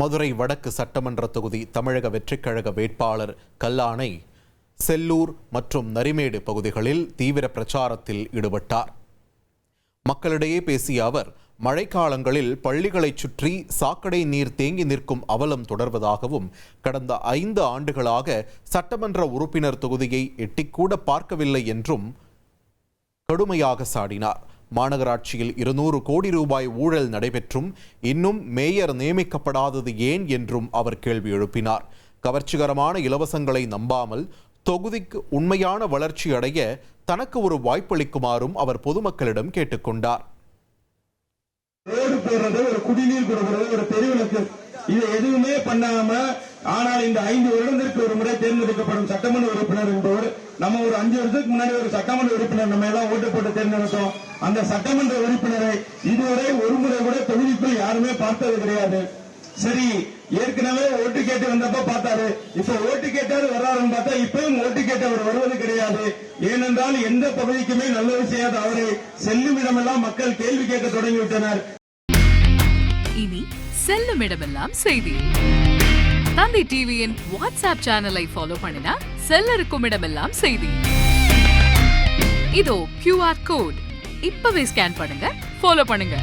மதுரை வடக்கு சட்டமன்ற தொகுதி தமிழக வெற்றிக்கழக வேட்பாளர் கல்லானை செல்லூர் மற்றும் நரிமேடு பகுதிகளில் தீவிர பிரச்சாரத்தில் ஈடுபட்டார். மக்களிடையே பேசிய அவர், மழைக்காலங்களில் பள்ளிகளைச் சுற்றி சாக்கடை நீர் தேங்கி நிற்கும் அவலம் தொடர்வதாகவும், கடந்த 5 ஆண்டுகளாக சட்டமன்ற உறுப்பினர் தொகுதியை எட்டிக்கூட பார்க்கவில்லை என்றும் கடுமையாக சாடினார். மாநகராட்சியில் 200 கோடி ரூபாய் ஊழல் நடைபெற்றும் இன்னும் மேயர் நியமிக்கப்படாதது ஏன் என்றும் அவர் கேள்வி எழுப்பினார். கவர்ச்சிகரமான இலவசங்களை நம்பாமல் தொகுதிக்கு உண்மையான வளர்ச்சி அடைய தனக்கு ஒரு வாய்ப்பளிக்குமாறும் அவர் பொதுமக்களிடம் கேட்டுக்கொண்டார். ஒரு குடிநீர் கொடுக்கிறது, ஒரு தெருவிளக்கு, இது எதுவுமே பண்ணாம, ஆனால் இந்த 5 வருடத்திற்கு ஒரு முறை தேர்ந்தெடுக்கப்படும் சட்டமன்ற உறுப்பினர் என்பவர், நம்ம ஒரு 5 வருஷத்துக்கு முன்னாடி ஒரு சட்டமன்ற உறுப்பினர் நம்ம எல்லாம் ஓட்டு போட்டு தேர்ந்தெடுத்தோம். அந்த சட்டமன்ற உறுப்பினரை இதுவரை ஒரு முறை கூட தொகுதிக்குள் யாருமே பார்த்தது கிடையாது. சரி, ஏற்கனவே ஓட்டு கேட்டு வந்தப்ப பார்த்தாரு, இப்ப ஓட்டு கேட்டாரு வர்றாருன்னு பார்த்தா இப்பவும் ஓட்டு கேட்டவர் வருவது கிடையாது. ஏனென்றால் எந்த பகுதிக்குமே நல்லது செய்யாத அவரை செல்லும் இடமெல்லாம் மக்கள் கேள்வி கேட்க தொடங்கிவிட்டனர். இனி செல்லும் இடமெல்லாம் செய்தி. தந்தி டிவியின் வாட்ஸ்அப் சேனலை ஃபாலோ பண்ணினா செல்ல இருக்கும் இடமெல்லாம் செய்தி. இதோ QR கோட், இப்பவே ஸ்கேன் பண்ணுங்க, ஃபாலோ பண்ணுங்க.